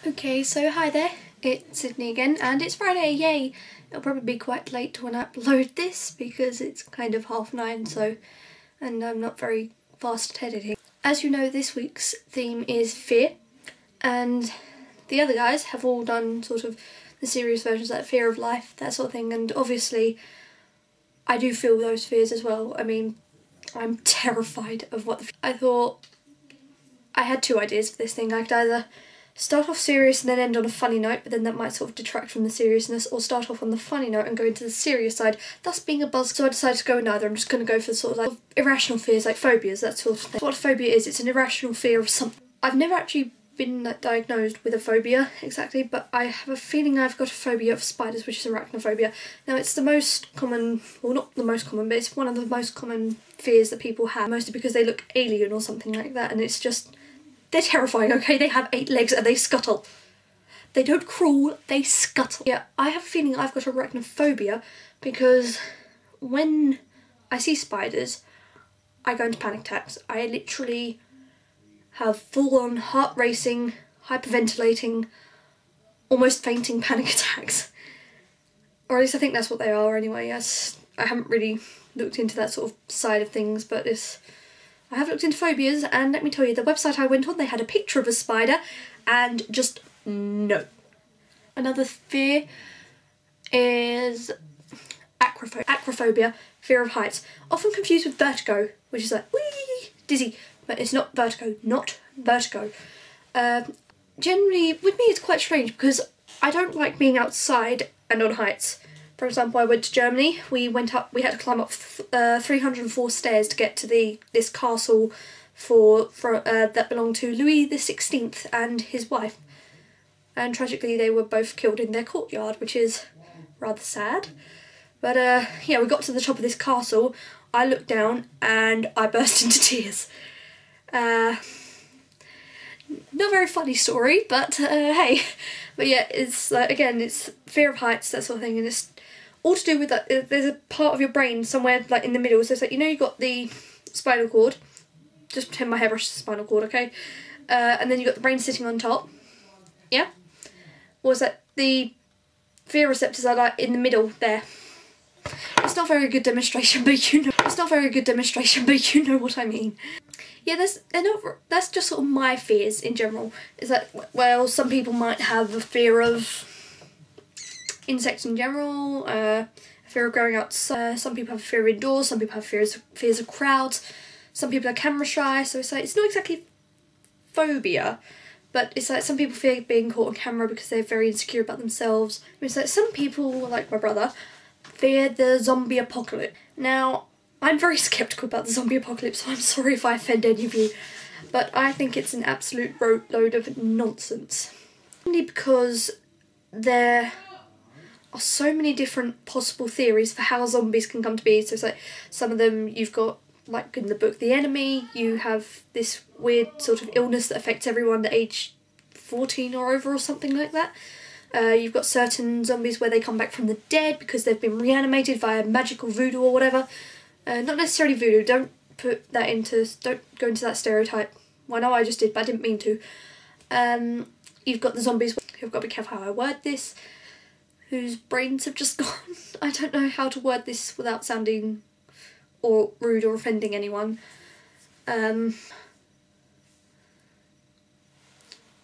Okay, so hi there, it's Sydney again, and it's Friday, yay! It'll probably be quite late when I upload this because it's kind of 9:30, so, and I'm not very fast at editing. As you know, this week's theme is fear, and the other guys have all done sort of the serious versions, like fear of life, that sort of thing, and obviously I do feel those fears as well. I mean, I'm terrified of what I thought I had two ideas for this thing. I could either start off serious and then end on a funny note, but then that might sort of detract from the seriousness, or start off on the funny note and go into the serious side, thus being a buzz. So I decided to go with neither. I'm just going to go for sort of like irrational fears, like phobias, that sort of thing. What a phobia is, it's an irrational fear of something. I've never actually been diagnosed with a phobia exactly, but I have a feeling I've got a phobia of spiders, which is arachnophobia. Now it's the most common, well not the most common, but it's one of the most common fears that people have, mostly because they look alien or something like that, and it's just, they're terrifying, okay? They have 8 legs and they scuttle. They don't crawl, they scuttle. Yeah, I have a feeling I've got arachnophobia because when I see spiders, I go into panic attacks. I literally have full-on heart-racing, hyperventilating, almost fainting panic attacks. Or at least I think that's what they are anyway. Yes, I haven't really looked into that sort of side of things, but I have looked into phobias, and let me tell you, the website I went on, they had a picture of a spider, and just no. Another fear is acrophobia, fear of heights. Often confused with vertigo, which is like, whee, dizzy, but it's not vertigo, not vertigo. Generally, with me it's quite strange because I don't like being outside and on heights. For example, I went to Germany, we had to climb up 304 stairs to get to this castle that belonged to Louis XVI and his wife. And tragically they were both killed in their courtyard, which is rather sad. But yeah, we got to the top of this castle, I looked down and I burst into tears. Not very funny story, but hey. But yeah, it's again, it's fear of heights, that sort of thing, and it's all to do with that. There's a part of your brain somewhere like in the middle, so it's like, you know, you've got the spinal cord, just pretend my hairbrush is the spinal cord, okay? And then you've got the brain sitting on top, yeah? Or is that the fear receptors are like in the middle there. It's not very good demonstration, but you know, it's not very good demonstration, but you know what I mean. Yeah, that's just sort of my fears in general. Is that, well, some people might have a fear of insects in general, a fear of going outside, some people have a fear of indoors, some people have fears of crowds, some people are camera shy, so it's like, it's not exactly phobia, but it's like some people fear being caught on camera because they're very insecure about themselves. It's like some people, like my brother, fear the zombie apocalypse. Now, I'm very sceptical about the zombie apocalypse, so I'm sorry if I offend any of you, but I think it's an absolute load of nonsense. Only because there are so many different possible theories for how zombies can come to be. So it's like, some of them you've got, like in the book The Enemy, you have this weird sort of illness that affects everyone at age 14 or over or something like that. You've got certain zombies where they come back from the dead because they've been reanimated via magical voodoo or whatever. Not necessarily voodoo, don't go into that stereotype. Well, no, I just did, but I didn't mean to. You've got the zombies, I've got to be careful how I word this, whose brains have just gone. I don't know how to word this without sounding or rude or offending anyone.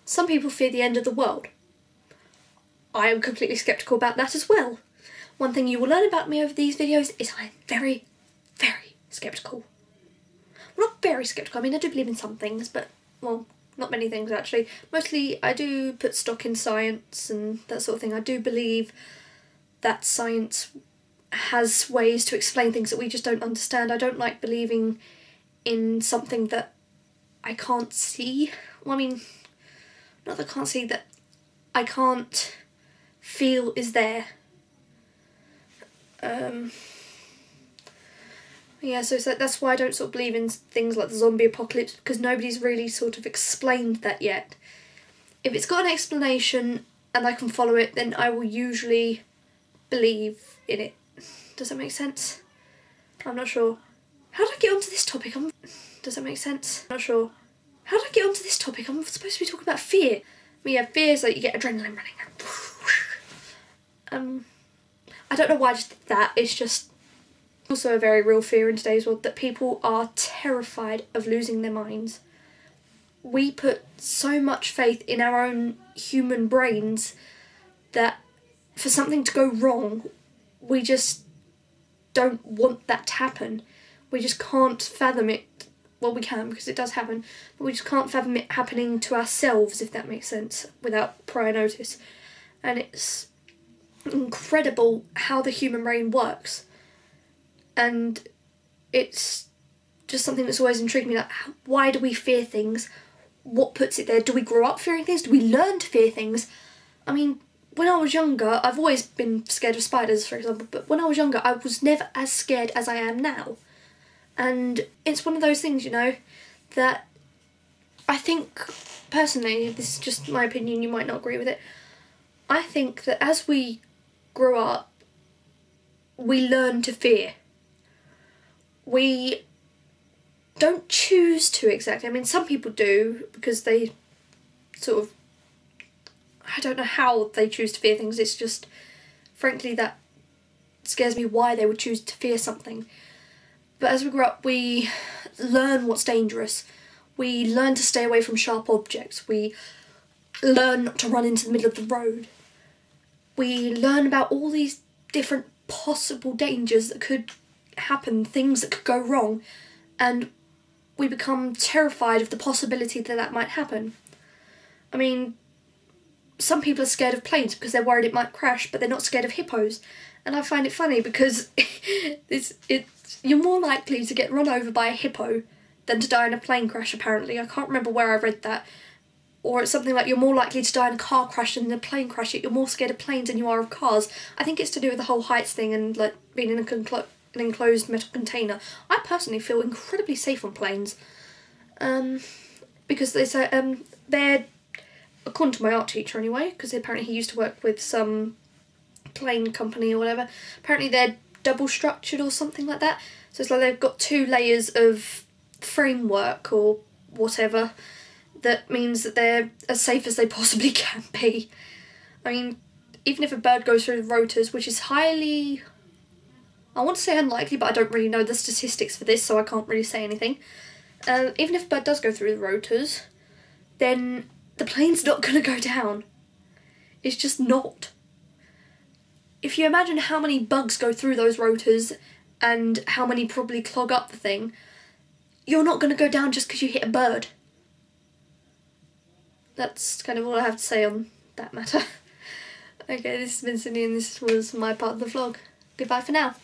Some people fear the end of the world. I am completely sceptical about that as well. One thing you will learn about me over these videos is I'm very, very sceptical. Well, not very sceptical, I mean I do believe in some things, but, well, not many things actually. Mostly I do put stock in science and that sort of thing. I do believe that science has ways to explain things that we just don't understand. I don't like believing in something that I can't see. Well, I mean, not that I can't see, that I can't feel is there. Yeah, so it's like, that's why I don't sort of believe in things like the zombie apocalypse, because nobody's really sort of explained that yet. If it's got an explanation and I can follow it, then I will usually believe in it. Does that make sense? I'm not sure. How did I get onto this topic? Does that make sense? I'm not sure. How did I get onto this topic? I'm supposed to be talking about fear. When you have fears, like you get adrenaline running. I don't know why I just did that. It's just also a very real fear in today's world that people are terrified of losing their minds. We put so much faith in our own human brains that for something to go wrong, we just don't want that to happen. We just can't fathom it. Well, we can, because it does happen, but we just can't fathom it happening to ourselves, if that makes sense, without prior notice. And it's incredible how the human brain works. And it's just something that's always intrigued me, like, why do we fear things? What puts it there? Do we grow up fearing things? Do we learn to fear things? I mean, when I was younger, I've always been scared of spiders, for example, but when I was younger, I was never as scared as I am now. And it's one of those things, you know, that I think, personally, this is just my opinion, you might not agree with it, I think that as we grow up, we learn to fear. We don't choose to exactly. I mean, some people do, because they sort of, I don't know how they choose to fear things. It's just, frankly, that scares me why they would choose to fear something. But as we grow up, we learn what's dangerous. We learn to stay away from sharp objects. We learn not to run into the middle of the road. We learn about all these different possible dangers that could happen, things that could go wrong, and we become terrified of the possibility that that might happen. I mean, some people are scared of planes because they're worried it might crash, but they're not scared of hippos. And I find it funny because you're more likely to get run over by a hippo than to die in a plane crash, apparently. I can't remember where I read that. Or it's something like you're more likely to die in a car crash than in a plane crash, yet you're more scared of planes than you are of cars. I think it's to do with the whole heights thing and like being in an enclosed metal container. I personally feel incredibly safe on planes. Because they say they're, according to my art teacher anyway, because apparently he used to work with some plane company or whatever, apparently they're double structured or something like that. So it's like they've got 2 layers of framework or whatever. That means that they're as safe as they possibly can be. I mean, even if a bird goes through the rotors, which is highly, I want to say unlikely, but I don't really know the statistics for this, so I can't really say anything. Even if a bird does go through the rotors, then the plane's not going to go down. It's just not. If you imagine how many bugs go through those rotors and how many probably clog up the thing, you're not going to go down just because you hit a bird. That's kind of all I have to say on that matter. Okay, this has been Cindy and this was my part of the vlog. Goodbye for now.